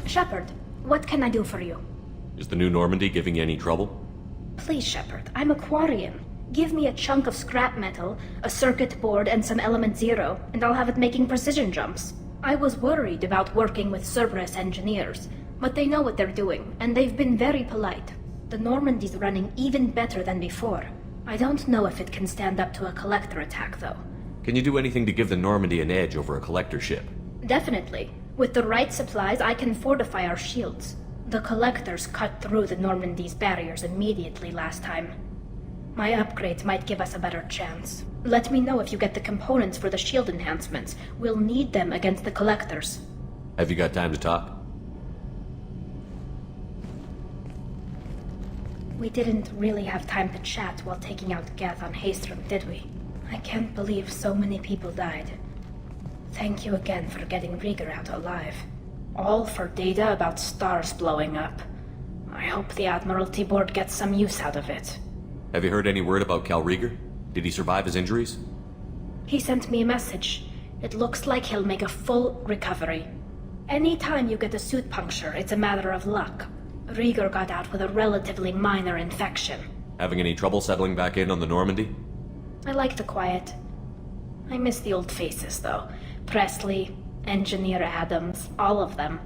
Shepard, what can I do for you? Is the new Normandy giving you any trouble? Please, Shepard, I'm a Quarian. Give me a chunk of scrap metal, a circuit board, and some element zero, and I'll have it making precision jumps. I was worried about working with Cerberus engineers, but they know what they're doing, and they've been very polite. The Normandy's running even better than before. I don't know if it can stand up to a Collector attack, though. Can you do anything to give the Normandy an edge over a Collector ship? Definitely. With the right supplies, I can fortify our shields. The Collectors cut through the Normandy's barriers immediately last time. My upgrades might give us a better chance. Let me know if you get the components for the shield enhancements. We'll need them against the Collectors. Have you got time to talk? We didn't really have time to chat while taking out Geth on Haestrom, did we? I can't believe so many people died. Thank you again for getting Rieger out alive. All for data about stars blowing up. I hope the Admiralty Board gets some use out of it. Have you heard any word about Cal Rieger? Did he survive his injuries? He sent me a message. It looks like he'll make a full recovery. Anytime you get a suit puncture, it's a matter of luck. Rieger got out with a relatively minor infection. Having any trouble settling back in on the Normandy? I like the quiet. I miss the old faces, though. Presley, Engineer Adams, all of them.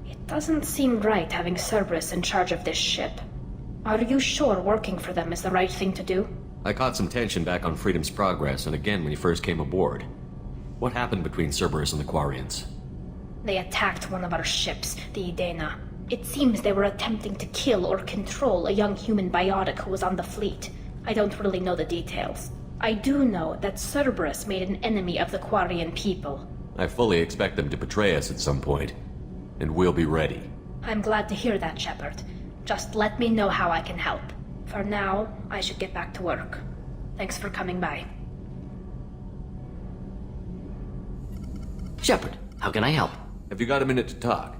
It doesn't seem right having Cerberus in charge of this ship. Are you sure working for them is the right thing to do? I caught some tension back on Freedom's Progress and again when you first came aboard. What happened between Cerberus and the Quarians? They attacked one of our ships, the Idena. It seems they were attempting to kill or control a young human biotic who was on the fleet. I don't really know the details. I do know that Cerberus made an enemy of the Quarian people. I fully expect them to betray us at some point, and we'll be ready. I'm glad to hear that, Shepard. Just let me know how I can help. For now, I should get back to work. Thanks for coming by. Shepard, how can I help? Have you got a minute to talk?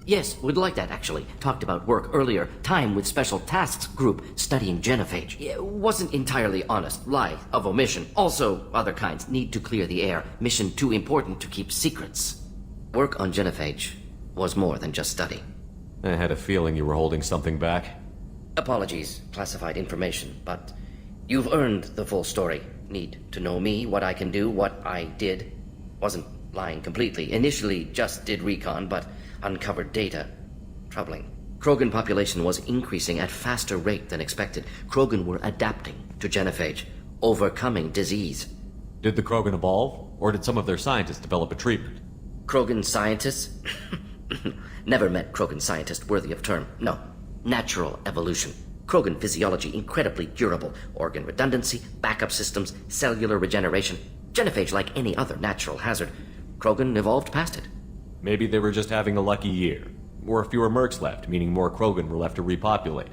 Yes, would like that, actually. Talked about work earlier. Time with Special Tasks Group studying genophage. Yeah, wasn't entirely honest. Lie of omission. Also, other kinds. Need to clear the air. Mission too important to keep secrets. Work on genophage was more than just study. I had a feeling you were holding something back. Apologies, classified information, but you've earned the full story. Need to know me, what I can do, what I did. Wasn't lying completely. Initially just did recon, but uncovered data. Troubling. Krogan population was increasing at faster rate than expected. Krogan were adapting to genophage, overcoming disease. Did the Krogan evolve, or did some of their scientists develop a treatment? Krogan scientists? Never met Krogan scientist worthy of term. No. Natural evolution. Krogan physiology incredibly durable. Organ redundancy, backup systems, cellular regeneration. Genophage like any other natural hazard. Krogan evolved past it. Maybe they were just having a lucky year. Or fewer mercs left, meaning more Krogan were left to repopulate.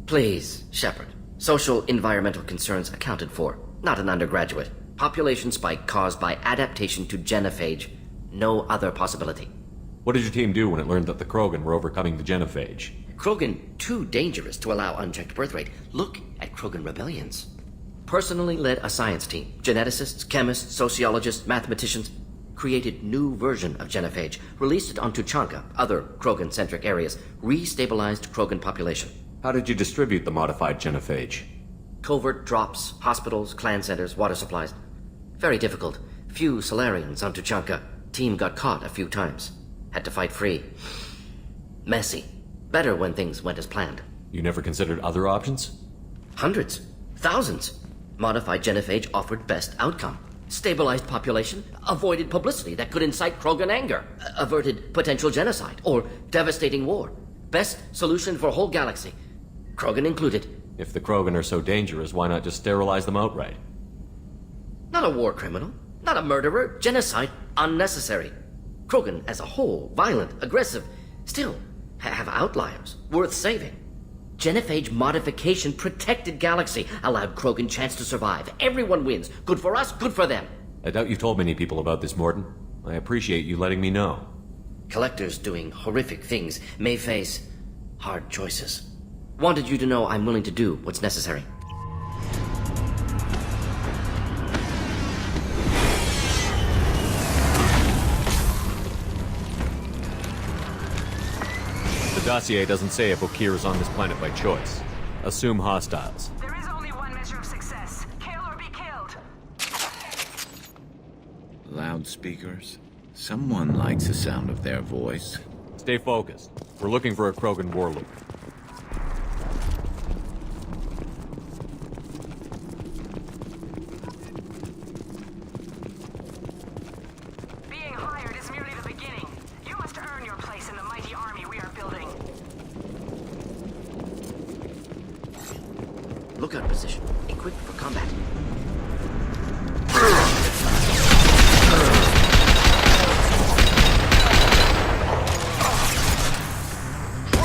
Please, Shepard. Social environmental concerns accounted for. Not an undergraduate. Population spike caused by adaptation to genophage. No other possibility. What did your team do when it learned that the Krogan were overcoming the genophage? Krogan too dangerous to allow unchecked birth rate. Look at Krogan rebellions. Personally led a science team. Geneticists, chemists, sociologists, mathematicians. Created new version of genophage. Released it on Tuchanka, other Krogan-centric areas. Restabilized Krogan population. How did you distribute the modified genophage? Covert drops, hospitals, clan centers, water supplies. Very difficult. Few Solarians on Tuchanka. Team got caught a few times. Had to fight free. Messy. Better when things went as planned. You never considered other options? Hundreds. Thousands. Modified genophage offered best outcome. Stabilized population, avoided publicity that could incite Krogan anger, averted potential genocide, or devastating war. Best solution for whole galaxy. Krogan included. If the Krogan are so dangerous, why not just sterilize them outright? Not a war criminal, not a murderer, genocide, unnecessary. Krogan as a whole, violent, aggressive, still have outliers, worth saving. Genophage modification protected galaxy, allowed Krogan chance to survive. Everyone wins. Good for us, good for them. I doubt you've told many people about this, Morton. I appreciate you letting me know. Collectors doing horrific things may face hard choices. Wanted you to know I'm willing to do what's necessary. dossier doesn't say if Okeer is on this planet by choice. Assume hostiles. There is only one measure of success. Kill or be killed. Loudspeakers? Someone likes the sound of their voice. Stay focused. We're looking for a Krogan Warlord. Being hired is merely the beginning. You must earn your place in the mighty army we are building. Lookout position. Equipped for combat.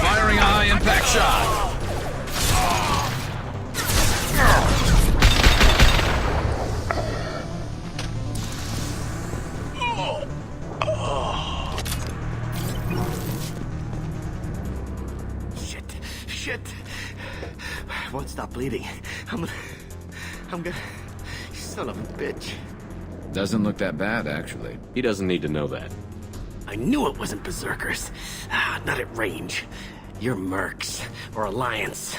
Firing a high-impact shot! Shit. I won't stop bleeding. I'm gonna... Son of a bitch. Doesn't look that bad, actually. He doesn't need to know that. I knew it wasn't Berserkers. Not at range. You're Mercs, or Alliance.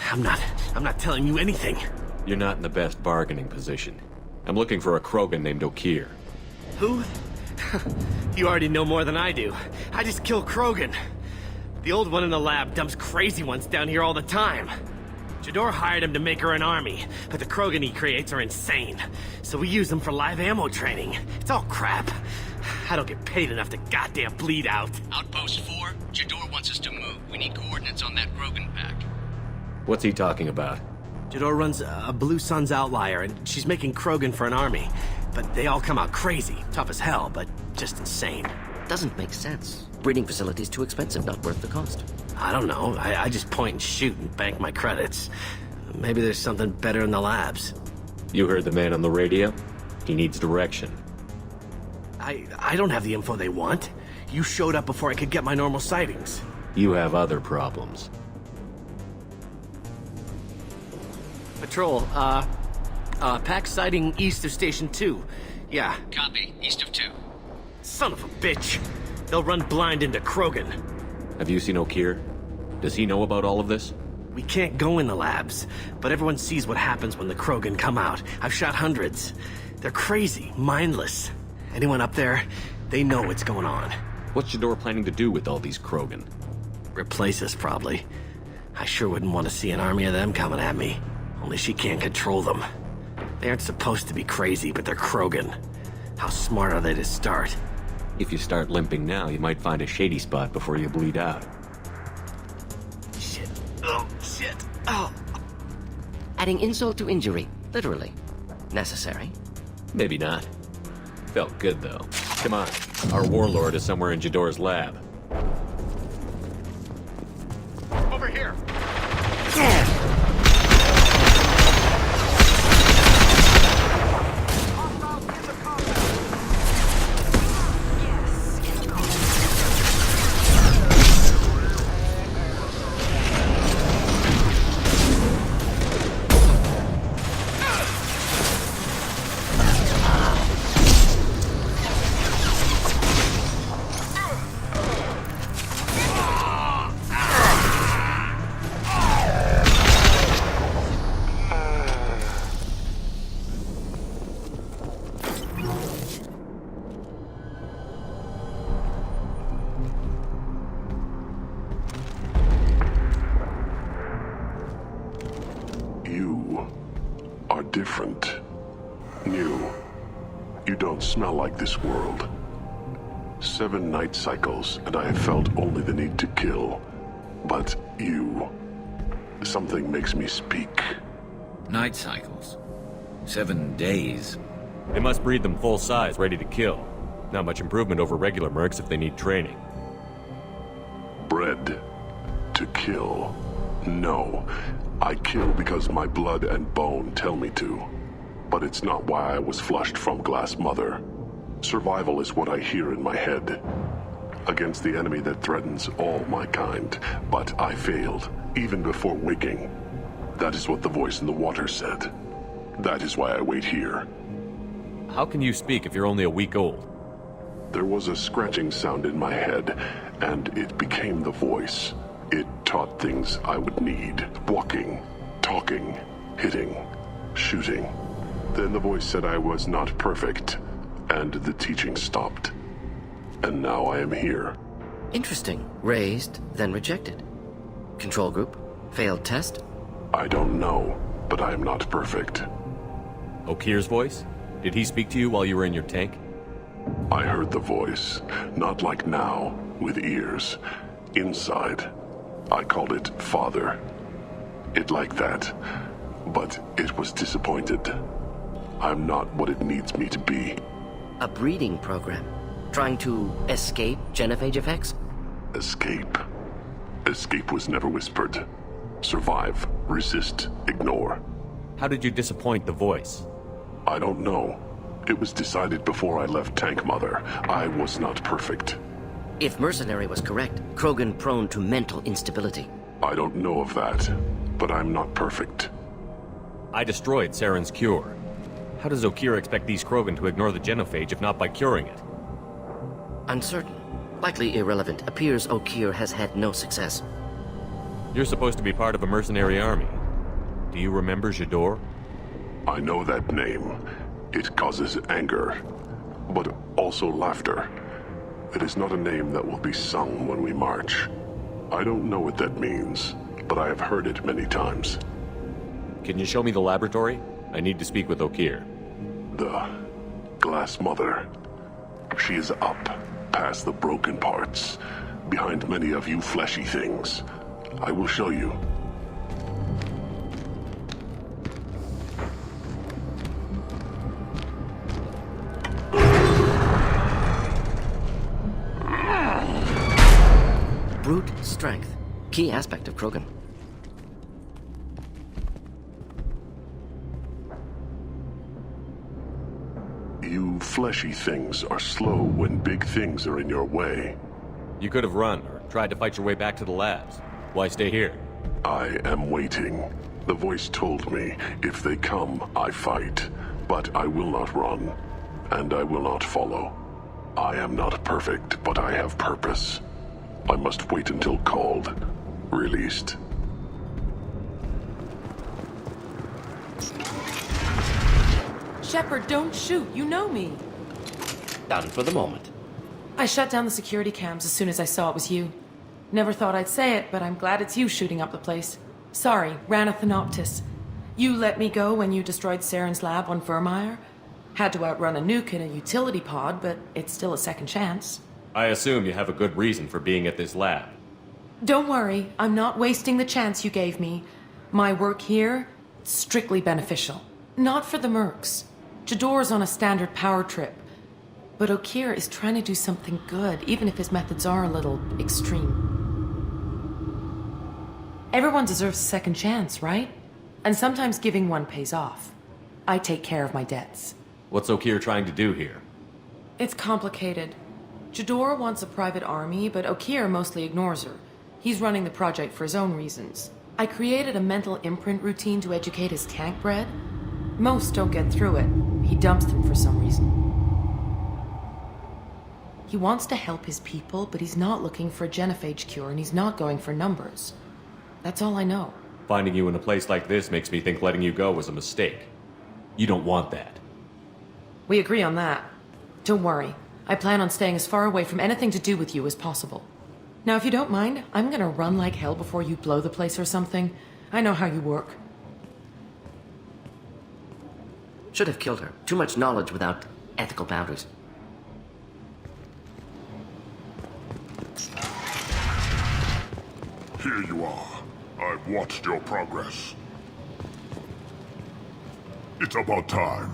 I'm not telling you anything. You're not in the best bargaining position. I'm looking for a Krogan named Okeer. Who? You already know more than I do. I just kill Krogan. The old one in the lab dumps crazy ones down here all the time. Jador hired him to make her an army, but the Krogan he creates are insane. So we use them for live ammo training. It's all crap. I don't get paid enough to goddamn bleed out. Outpost 4, Jador wants us to move. We need coordinates on that Krogan pack. What's he talking about? Jador runs a Blue Suns outlier, and she's making Krogan for an army. But they all come out crazy. Tough as hell, but just insane. Doesn't make sense. Breeding facility's too expensive, not worth the cost. I don't know. I just point and shoot and bank my credits. Maybe there's something better in the labs. You heard the man on the radio? He needs direction. I don't have the info they want. You showed up before I could get my normal sightings. You have other problems. Patrol, pack sighting east of Station 2. Yeah. Copy, east of 2. Son of a bitch. They'll run blind into Krogan. Have you seen Okeer? Does he know about all of this? We can't go in the labs, but everyone sees what happens when the Krogan come out. I've shot hundreds. They're crazy, mindless. Anyone up there, they know what's going on. What's Jador planning to do with all these Krogan? Replace us, probably. I sure wouldn't want to see an army of them coming at me. Only she can't control them. They aren't supposed to be crazy, but they're Krogan. How smart are they to start? If you start limping now, you might find a shady spot before you bleed out. Shit. Oh, shit. Oh. Adding insult to injury, literally. Necessary. Maybe not. Felt good, though. Come on. Our Warlord is somewhere in Jador's lab. Over here. You are different. New. You don't smell like this world. 7 night cycles, and I have felt only the need to kill. But you... something makes me speak. Night cycles. 7 days. They must breed them full size, ready to kill. Not much improvement over regular mercs if they need training. Bred to kill. No. I kill because my blood and bone tell me to. But it's not why I was flushed from Glass Mother. Survival is what I hear in my head. Against the enemy that threatens all my kind. But I failed, even before waking. That is what the voice in the water said. That is why I wait here. How can you speak if you're only a week old? There was a scratching sound in my head, and it became the voice. It taught things I would need. Walking, talking, hitting, shooting. Then the voice said I was not perfect, and the teaching stopped. And now I am here. Interesting. Raised, then rejected. Control group? Failed test? I don't know, but I am not perfect. Okeer's voice? Did he speak to you while you were in your tank? I heard the voice, not like now, with ears. Inside. I called it Father. It like that, but it was disappointed. I'm not what it needs me to be. A breeding program? Trying to escape genophage effects? Escape. Escape was never whispered. Survive, resist, ignore. How did you disappoint the voice? I don't know. It was decided before I left Tank Mother. I was not perfect. If Mercenary was correct, Krogan prone to mental instability. I don't know of that, but I'm not perfect. I destroyed Saren's cure. How does Okeer expect these Krogan to ignore the genophage if not by curing it? Uncertain. Likely irrelevant. Appears Okeer has had no success. You're supposed to be part of a mercenary army. Do you remember Jador? I know that name. It causes anger, but also laughter. It is not a name that will be sung when we march. I don't know what that means, but I have heard it many times. Can you show me the laboratory? I need to speak with Okeer. The Glass Mother. She is up, past the broken parts, behind many of you fleshy things. I will show you. Brute strength. Key aspect of Krogan. You fleshy things are slow when big things are in your way. You could have run or tried to fight your way back to the labs. Why stay here? I am waiting. The voice told me, if they come, I fight. But I will not run, and I will not follow. I am not perfect, but I have purpose. I must wait until called, released. Shepard, don't shoot. You know me. Done for the moment. I shut down the security cams as soon as I saw it was you. Never thought I'd say it, but I'm glad it's you shooting up the place. Sorry, ran a Thanoptis. You let me go when you destroyed Saren's lab on Vermeer. Had to outrun a nuke in a utility pod, but it's still a second chance. I assume you have a good reason for being at this lab. Don't worry, I'm not wasting the chance you gave me. My work here, strictly beneficial. Not for the mercs. Jador's on a standard power trip. But Okeer is trying to do something good, even if his methods are a little extreme. Everyone deserves a second chance, right? And sometimes giving one pays off. I take care of my debts. What's Okeer trying to do here? It's complicated. Jador wants a private army, but Okeer mostly ignores her. He's running the project for his own reasons. I created a mental imprint routine to educate his tank bred. Most don't get through it. He dumps them for some reason. He wants to help his people, but he's not looking for a genophage cure, and he's not going for numbers. That's all I know. Finding you in a place like this makes me think letting you go was a mistake. You don't want that. We agree on that. Don't worry. I plan on staying as far away from anything to do with you as possible. Now, if you don't mind, I'm gonna run like hell before you blow the place or something. I know how you work. Should have killed her. Too much knowledge without ethical boundaries. Here you are. I've watched your progress. It's about time.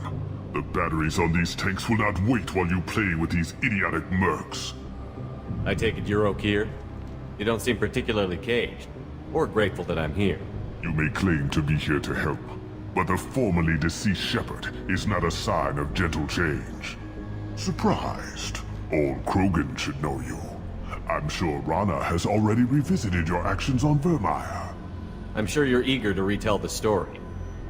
The batteries on these tanks will not wait while you play with these idiotic mercs. I take it you're Okeer? You don't seem particularly caged, or grateful that I'm here. You may claim to be here to help, but the formerly deceased Shepard is not a sign of gentle change. Surprised? Old Krogan should know you. I'm sure Rana has already revisited your actions on Vermeer. I'm sure you're eager to retell the story.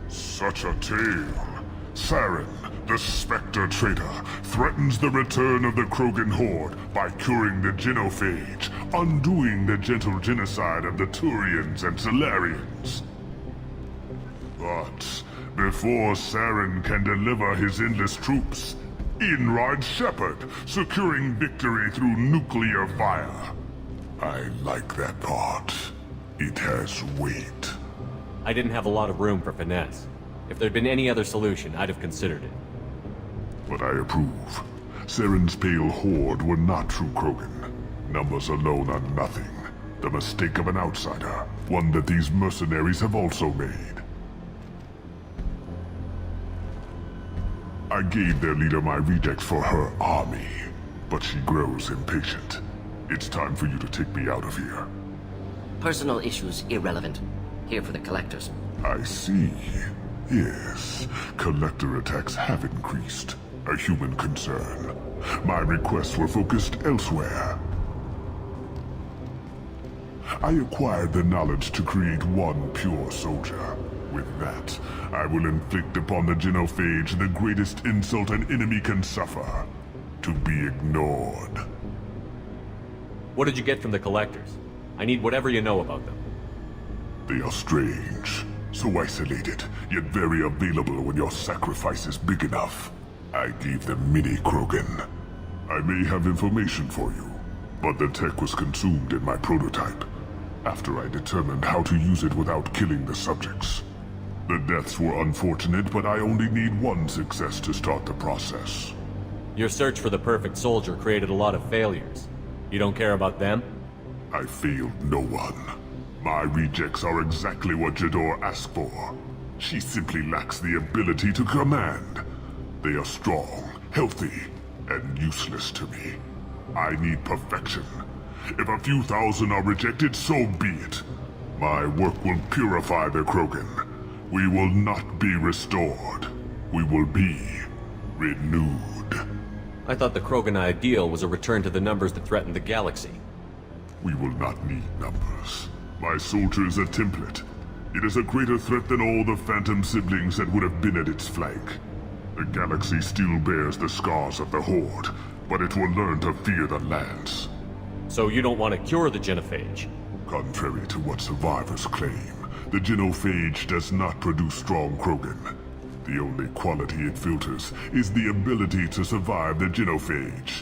Such a tale. Saren, the Spectre traitor, threatens the return of the Krogan horde by curing the genophage, undoing the gentle genocide of the Turians and Solarians. But before Saren can deliver his endless troops, in rides Shepard, securing victory through nuclear fire. I like that part. It has weight. I didn't have a lot of room for finesse. If there'd been any other solution, I'd have considered it. But I approve. Saren's pale horde were not true Krogan. Numbers alone are nothing. The mistake of an outsider, one that these mercenaries have also made. I gave their leader my rejects for her army, but she grows impatient. It's time for you to take me out of here. Personal issues irrelevant. Here for the collectors. I see. Yes, collector attacks have increased. A human concern. My requests were focused elsewhere. I acquired the knowledge to create one pure soldier. With that, I will inflict upon the genophage the greatest insult an enemy can suffer. To be ignored. What did you get from the collectors? I need whatever you know about them. They are strange. So isolated, yet very available when your sacrifice is big enough. I gave them mini Krogan. I may have information for you, but the tech was consumed in my prototype, after I determined how to use it without killing the subjects. The deaths were unfortunate, but I only need one success to start the process. Your search for the perfect soldier created a lot of failures. You don't care about them? I failed no one. My rejects are exactly what Jador asked for. She simply lacks the ability to command. They are strong, healthy, and useless to me. I need perfection. If a few thousand are rejected, so be it. My work will purify the Krogan. We will not be restored. We will be renewed. I thought the Krogan ideal was a return to the numbers that threatened the galaxy. We will not need numbers. My soldier is a template. It is a greater threat than all the Phantom siblings that would have been at its flank. The galaxy still bears the scars of the Horde, but it will learn to fear the Lance. So you don't want to cure the genophage? Contrary to what survivors claim, the genophage does not produce strong Krogan. The only quality it filters is the ability to survive the genophage.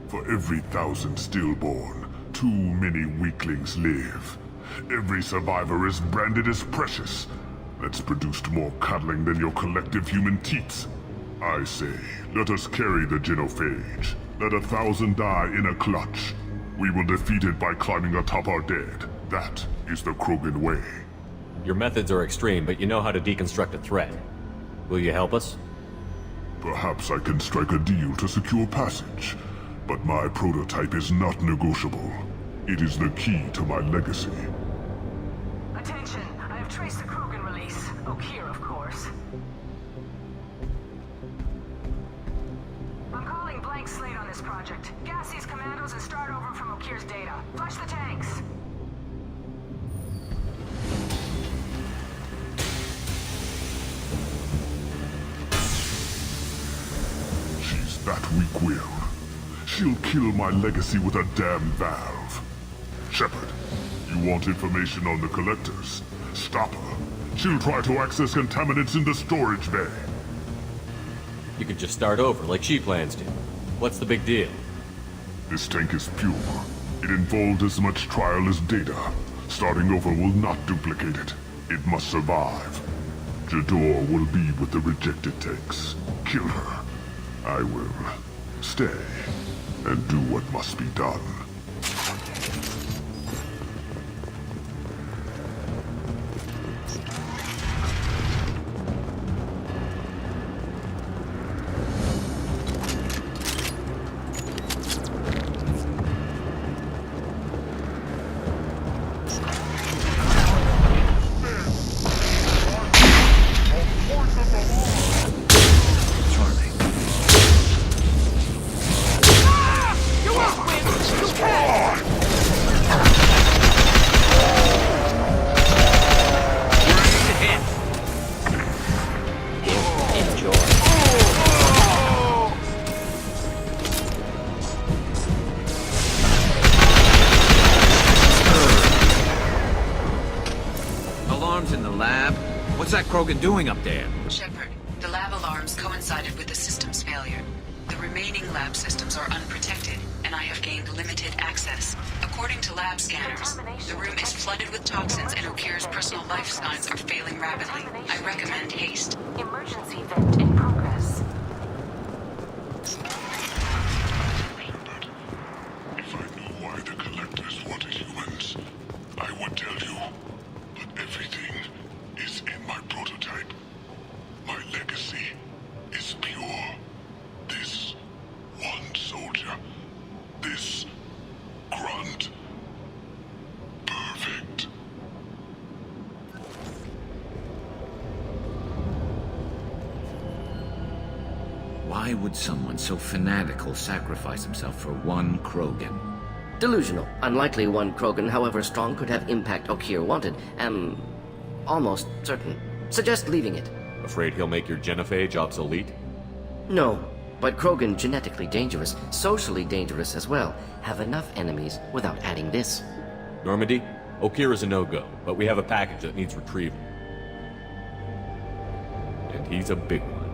For every 1,000 stillborn, too many weaklings live. Every survivor is branded as precious. That's produced more cuddling than your collective human teats. I say, let us carry the genophage. Let 1,000 die in a clutch. We will defeat it by climbing atop our dead. That is the Krogan way. Your methods are extreme, but you know how to deconstruct a threat. Will you help us? Perhaps I can strike a deal to secure passage. But my prototype is not negotiable. It is the key to my legacy. Attention, I have traced the Krogan release. Okeer, of course. I'm calling blank slate on this project. Gas these commandos and start over from Okeer's data. Flush the tanks. She's that weak-willed. She'll kill my legacy with a damn valve. Shepard, you want information on the collectors? Stop her. She'll try to access contaminants in the storage bay. You could just start over, like she plans to. What's the big deal? This tank is pure. It involved as much trial as data. Starting over will not duplicate it. It must survive. Jador will be with the rejected tanks. Kill her. I will stay and do what must be done. You can't What's that Krogan doing up there? Shepard, the lab alarms coincided with the system's failure. The remaining lab systems are unprotected, and I have gained limited access. According to lab scanners, the room is flooded with toxins and Okeer's personal life signs are failing rapidly. I recommend haste. Emergency vent in progress. If I knew why the Collectors wanted humans, I would tell you. But everything is in my prototype. My legacy is pure. This one soldier, this grunt, perfect. Why would someone so fanatical sacrifice himself for one Krogan? Delusional. Unlikely one Krogan, however strong, could have impact Okeer wanted. Am almost certain. Suggest leaving it. Afraid he'll make your genophage obsolete? No, but Krogan genetically dangerous, socially dangerous as well. Have enough enemies without adding this. Normandy, Okeer is a no-go, but we have a package that needs retrieval. And he's a big one.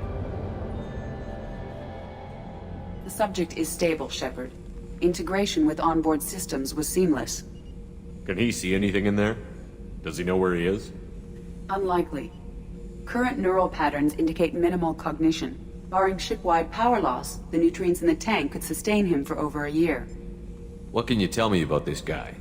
The subject is stable, Shepard. Integration with onboard systems was seamless. Can he see anything in there? Does he know where he is? Unlikely. Current neural patterns indicate minimal cognition. Barring ship-wide power loss, the nutrients in the tank could sustain him for over a year. What can you tell me about this guy?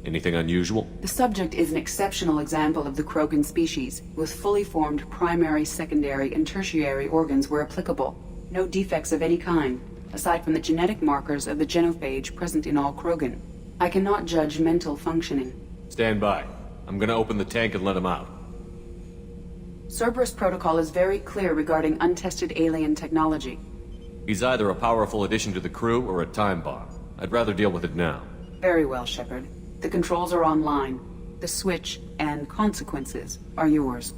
Anything unusual? The subject is an exceptional example of the Krogan species, with fully formed primary, secondary, and tertiary organs where applicable. No defects of any kind, aside from the genetic markers of the genophage present in all Krogan. I cannot judge mental functioning. Stand by. I'm gonna open the tank and let him out. Cerberus protocol is very clear regarding untested alien technology. He's either a powerful addition to the crew or a time bomb. I'd rather deal with it now. Very well, Shepard. The controls are online. The switch and consequences are yours.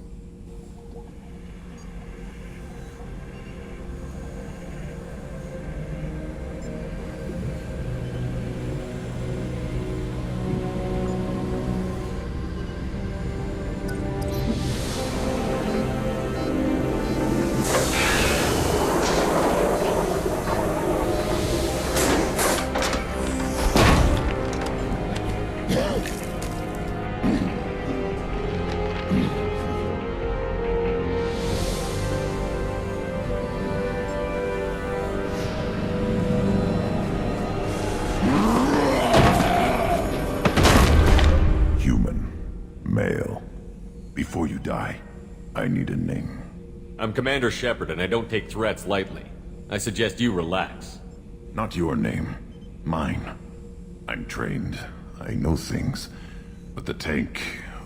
Before you die, I need a name. I'm Commander Shepard, and I don't take threats lightly. I suggest you relax. Not your name. Mine. I'm trained. I know things. But the tank,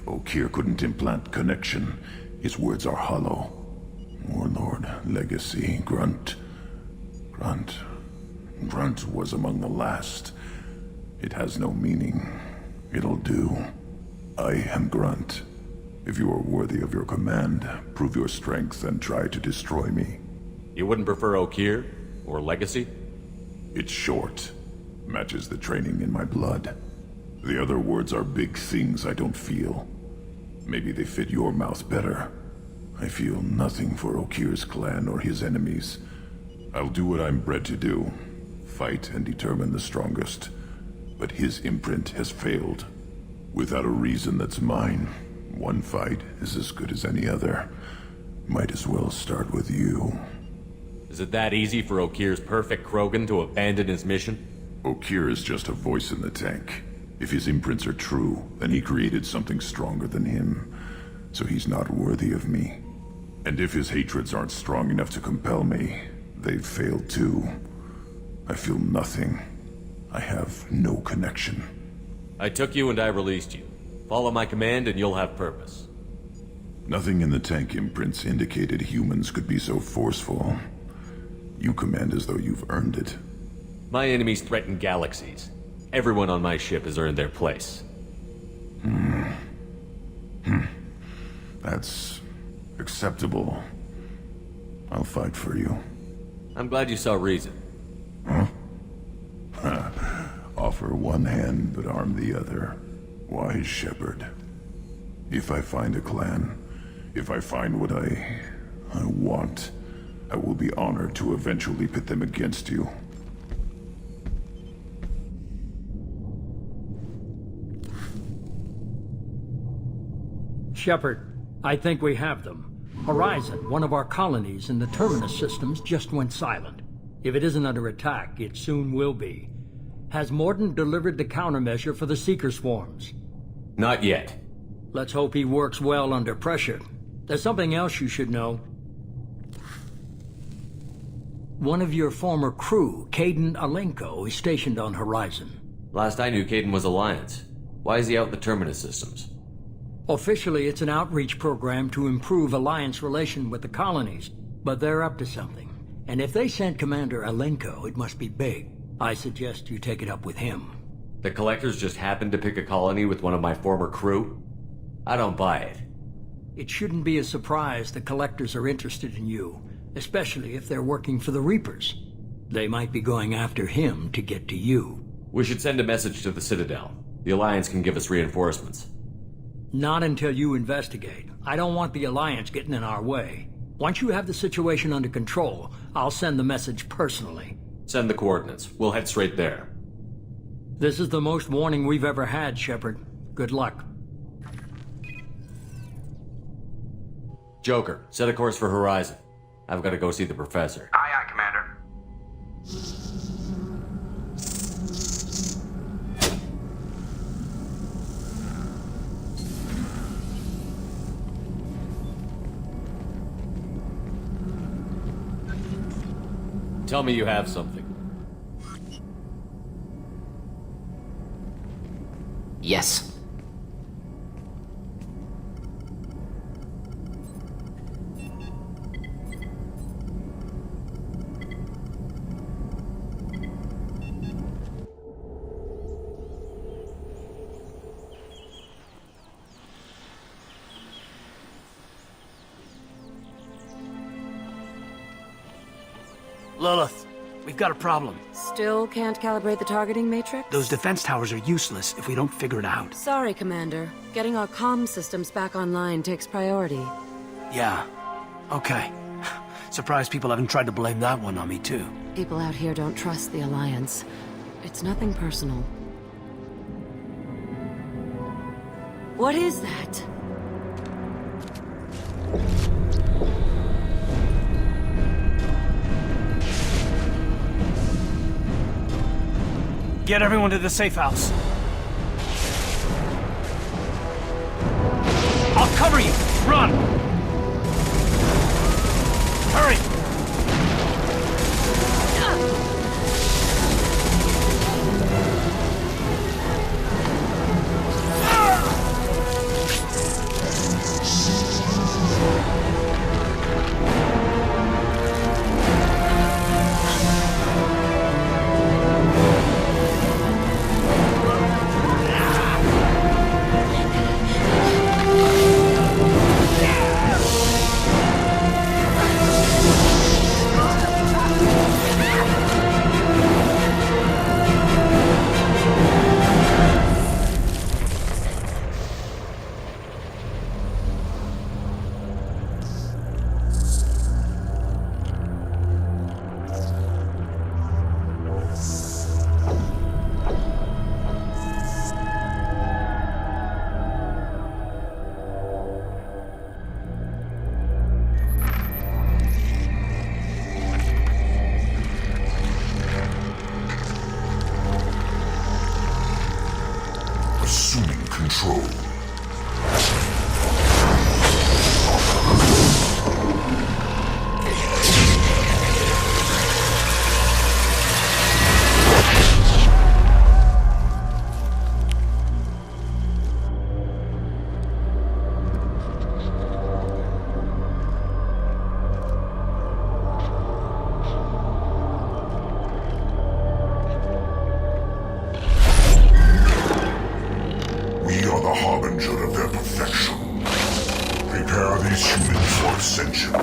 Okeer couldn't implant connection. His words are hollow. Warlord, legacy, grunt. Grunt was among the last. It has no meaning. It'll do. I am Grunt. If you are worthy of your command, prove your strength and try to destroy me. You wouldn't prefer Okeer? Or Legacy? It's short. Matches the training in my blood. The other words are big things I don't feel. Maybe they fit your mouth better. I feel nothing for Okeer's clan or his enemies. I'll do what I'm bred to do. Fight and determine the strongest. But his imprint has failed. Without a reason that's mine, one fight is as good as any other. Might as well start with you. Is it that easy for Okeer's perfect Krogan to abandon his mission? Okeer is just a voice in the tank. If his imprints are true, then he created something stronger than him. So he's not worthy of me. And if his hatreds aren't strong enough to compel me, they've failed too. I feel nothing. I have no connection. I took you and I released you. Follow my command and you'll have purpose. Nothing in the tank imprints indicated humans could be so forceful. You command as though you've earned it. My enemies threaten galaxies. Everyone on my ship has earned their place. That's acceptable. I'll fight for you. I'm glad you saw reason. Offer one hand, but arm the other. Wise Shepard. If I find a clan, If I find what I want, I will be honored to eventually pit them against you. Shepard, I think we have them. Horizon, one of our colonies in the Terminus systems, just went silent. If it isn't under attack, it soon will be. Has Mordin delivered the countermeasure for the Seeker swarms? Not yet. Let's hope he works well under pressure. There's something else you should know. One of your former crew, Kaidan Alenko, is stationed on Horizon. Last I knew, Kaidan was Alliance. Why is he out in the Terminus systems? Officially, it's an outreach program to improve Alliance relation with the colonies, but they're up to something. And if they sent Commander Alenko, it must be big. I suggest you take it up with him. The Collectors just happened to pick a colony with one of my former crew? I don't buy it. It shouldn't be a surprise the Collectors are interested in you, especially if they're working for the Reapers. They might be going after him to get to you. We should send a message to the Citadel. The Alliance can give us reinforcements. Not until you investigate. I don't want the Alliance getting in our way. Once you have the situation under control, I'll send the message personally. Send the coordinates. We'll head straight there. This is the most warning we've ever had, Shepard. Good luck. Joker, set a course for Horizon. I've got to go see the Professor. Aye, aye, Commander. Tell me you have something. Yes. Lilith, we've got a problem. Still can't calibrate the targeting matrix? Those defense towers are useless if we don't figure it out. Sorry, Commander. Getting our comm systems back online takes priority. Yeah. Okay. Surprised people haven't tried to blame that one on me, too. People out here don't trust the Alliance. It's nothing personal. What is that? Get everyone to the safe house. I'll cover you! Run! Hurry! Assuming control. We are the harbinger of their perfection. Prepare these humans for ascension.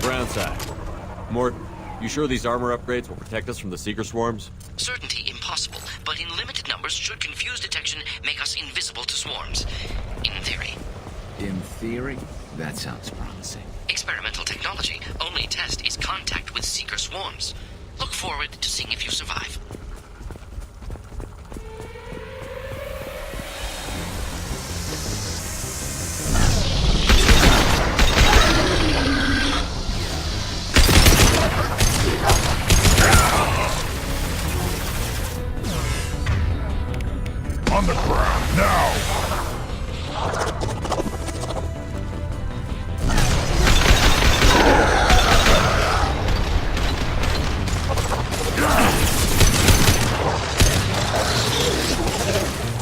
ground side. Mort, you sure these armor upgrades will protect us from the Seeker swarms? Certainty impossible, but in limited numbers should confuse detection make us invisible to swarms. In theory. In theory? That sounds promising. Experimental technology. Only test is contact with Seeker swarms. Look forward to seeing if you survive. On the ground, now!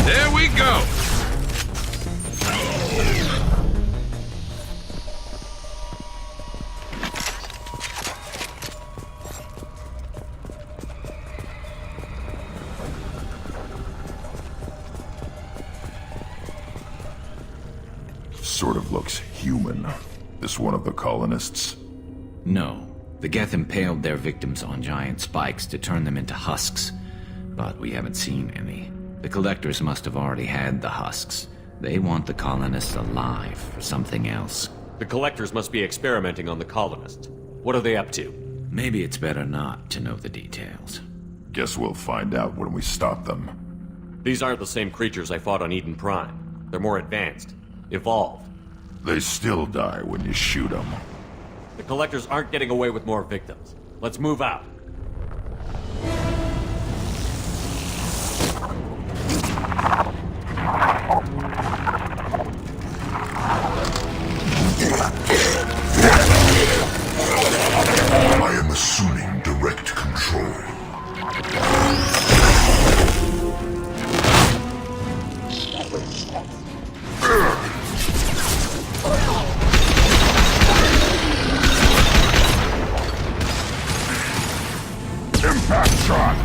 There we go! Sort of looks human. This one of the colonists? No. The Geth impaled their victims on giant spikes to turn them into husks. But we haven't seen any. The Collectors must have already had the husks. They want the colonists alive for something else. The Collectors must be experimenting on the colonists. What are they up to? Maybe it's better not to know the details. Guess we'll find out when we stop them. These aren't the same creatures I fought on Eden Prime. They're more advanced. Evolved. They still die when you shoot them. The Collectors aren't getting away with more victims. Let's move out. I am assuming direct control. Impact shot!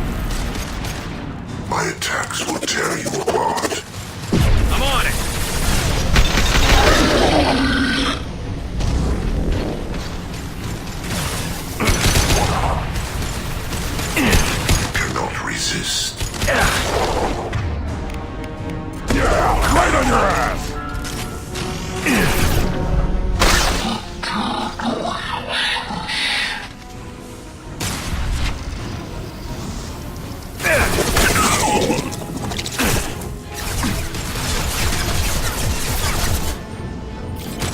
My attacks will tear you apart. I'm on it! Cannot resist. Yeah, right on your ass!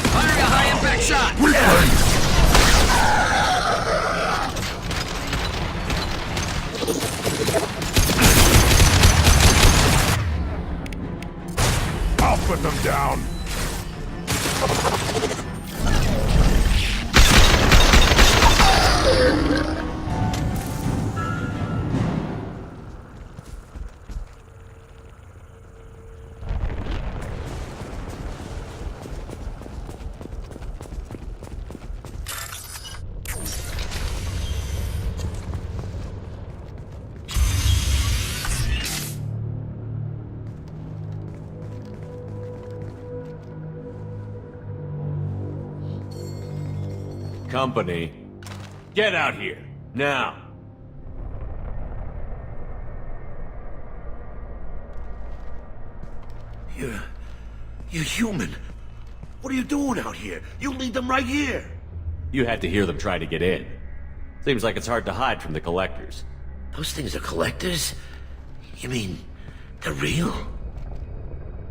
Firing a high-impact shot! I'll put them down. Company, get out here, now! You're human. What are you doing out here? You lead them right here. You had to hear them try to get in. Seems like it's hard to hide from the Collectors. Those things are collectors? You mean, they're real?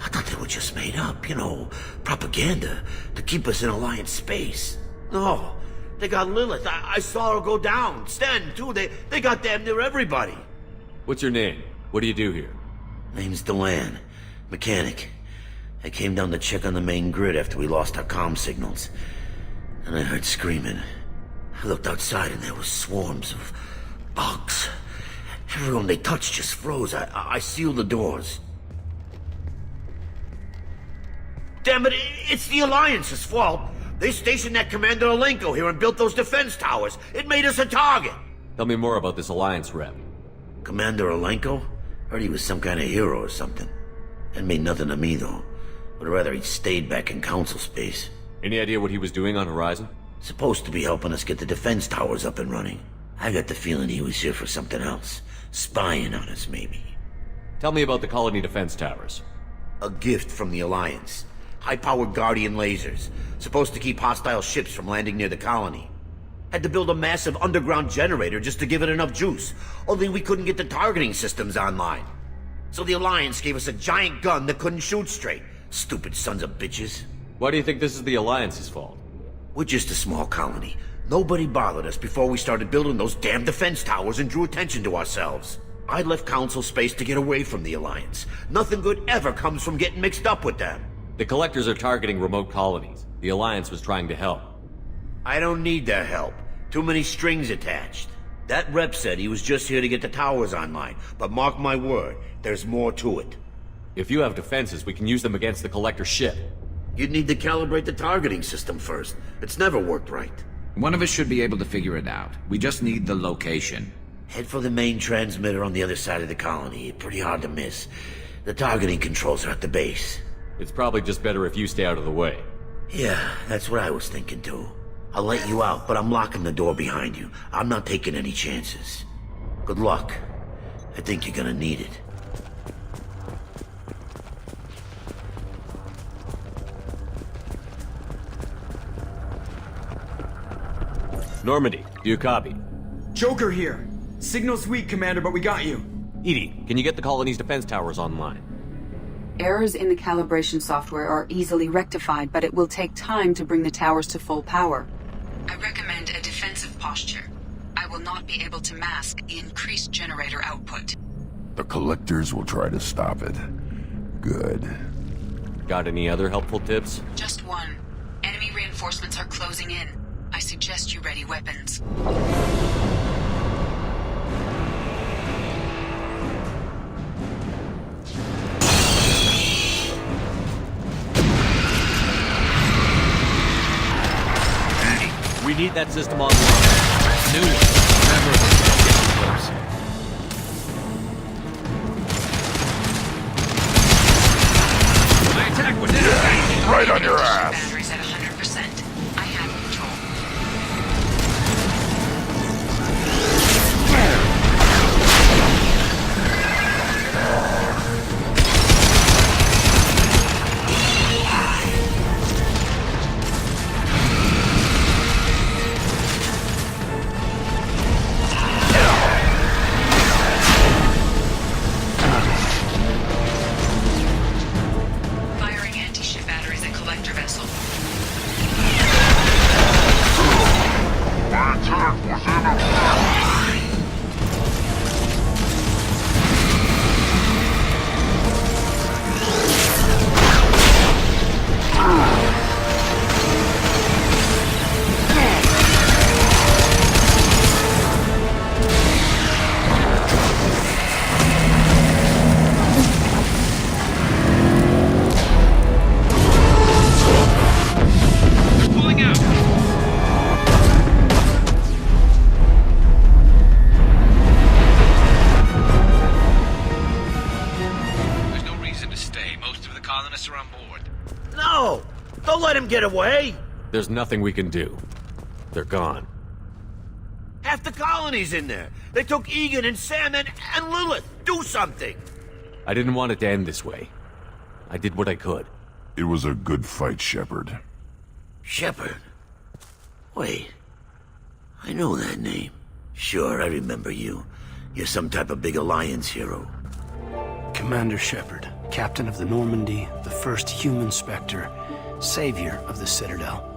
I thought they were just made up, you know, propaganda to keep us in Alliance space. No, they got Lilith. I saw her go down. Sten, too. They got damn near everybody. What's your name? What do you do here? Name's Delan. Mechanic. I came down to check on the main grid after we lost our comm signals. And I heard screaming. I looked outside and there was swarms of bugs. Everyone they touched just froze. I sealed the doors. Damn it, it's the Alliance's fault. They stationed that Commander Alenko here and built those defense towers. It made us a target. Tell me more about this Alliance rep. Commander Alenko? Heard he was some kind of hero or something. That made nothing to me, though. Would rather he'd stayed back in Council space. Any idea what he was doing on Horizon? Supposed to be helping us get the defense towers up and running. I got the feeling he was here for something else. Spying on us, maybe. Tell me about the colony defense towers. A gift from the Alliance. High-powered Guardian lasers. Supposed to keep hostile ships from landing near the colony. Had to build a massive underground generator just to give it enough juice. Only we couldn't get the targeting systems online. So the Alliance gave us a giant gun that couldn't shoot straight. Stupid sons of bitches. Why do you think this is the Alliance's fault? We're just a small colony. Nobody bothered us before we started building those damn defense towers and drew attention to ourselves. I left Council space to get away from the Alliance. Nothing good ever comes from getting mixed up with them. The Collectors are targeting remote colonies. The Alliance was trying to help. I don't need their help. Too many strings attached. That rep said he was just here to get the towers online, but mark my word, there's more to it. If you have defenses, we can use them against the Collector ship. You'd need to calibrate the targeting system first. It's never worked right. One of us should be able to figure it out. We just need the location. Head for the main transmitter on the other side of the colony. Pretty hard to miss. The targeting controls are at the base. It's probably just better if you stay out of the way. Yeah, that's what I was thinking too. I'll let you out, but I'm locking the door behind you. I'm not taking any chances. Good luck. I think you're gonna need it. Normandy, do you copy? Joker here. Signal's weak, Commander, but we got you. Edie, can you get the colony's defense towers online? Errors in the calibration software are easily rectified, but it will take time to bring the towers to full power. I recommend a defensive posture. I will not be able to mask the increased generator output. The Collectors will try to stop it. Good. Got any other helpful tips? Just one. Enemy reinforcements are closing in. I suggest you ready weapons. We need that system online. New one. Memorable. My attack was in. Right on your ass. Batteries at 100%. I have control. Get away! There's nothing we can do. They're gone. Half the colony's in there. They took Egan and Sam and Lilith. Do something! I didn't want it to end this way. I did what I could. It was a good fight, Shepard. Shepard? Wait. I know that name. Sure, I remember you. You're some type of big Alliance hero. Commander Shepard, Captain of the Normandy, the first human Spectre, Savior of the Citadel.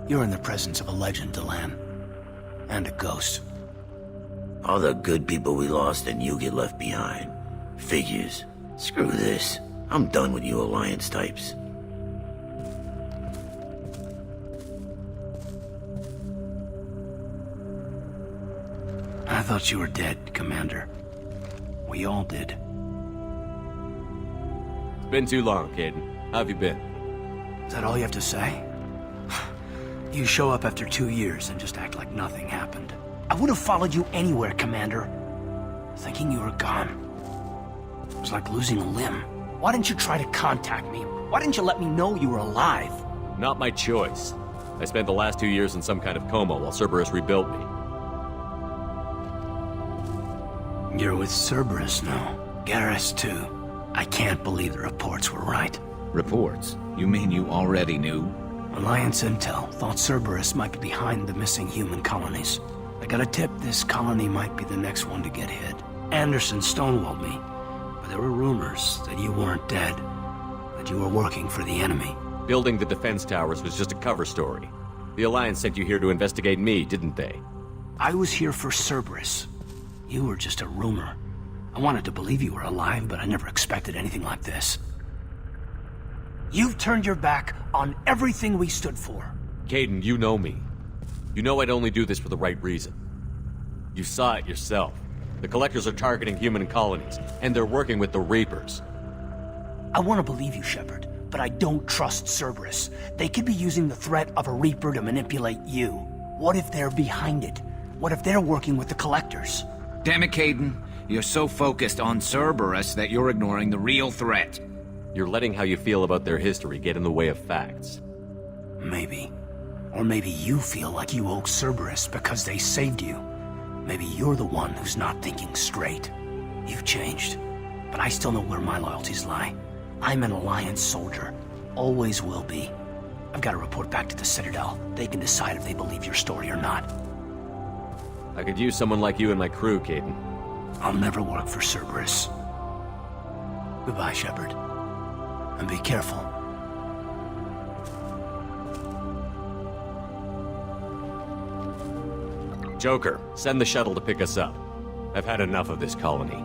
You're in the presence of a legend, Delan. And a ghost. All the good people we lost and you get left behind. Figures. Screw this. I'm done with you Alliance types. I thought you were dead, Commander. We all did. It's been too long, Caden. How have you been? Is that all you have to say? You show up after 2 years and just act like nothing happened. I would have followed you anywhere, Commander. Thinking you were gone. It was like losing a limb. Why didn't you try to contact me? Why didn't you let me know you were alive? Not my choice. I spent the last 2 years in some kind of coma while Cerberus rebuilt me. You're with Cerberus now. Garrus, too. I can't believe the reports were right. Reports? You mean you already knew? Alliance intel thought Cerberus might be behind the missing human colonies. I got a tip this colony might be the next one to get hit. Anderson stonewalled me, but there were rumors that you weren't dead, that you were working for the enemy. Building the defense towers was just a cover story. The Alliance sent you here to investigate me, didn't they? I was here for Cerberus. You were just a rumor. I wanted to believe you were alive, but I never expected anything like this. You've turned your back on everything we stood for. Kaidan, you know me. You know I'd only do this for the right reason. You saw it yourself. The Collectors are targeting human colonies, and they're working with the Reapers. I want to believe you, Shepard, but I don't trust Cerberus. They could be using the threat of a Reaper to manipulate you. What if they're behind it? What if they're working with the Collectors? Damn it, Kaidan. You're so focused on Cerberus that you're ignoring the real threat. You're letting how you feel about their history get in the way of facts. Maybe. Or maybe you feel like you owe Cerberus because they saved you. Maybe you're the one who's not thinking straight. You've changed, but I still know where my loyalties lie. I'm an Alliance soldier. Always will be. I've got to report back to the Citadel. They can decide if they believe your story or not. I could use someone like you in my crew, Kaidan. I'll never work for Cerberus. Goodbye, Shepard. And be careful. Joker, send the shuttle to pick us up. I've had enough of this colony.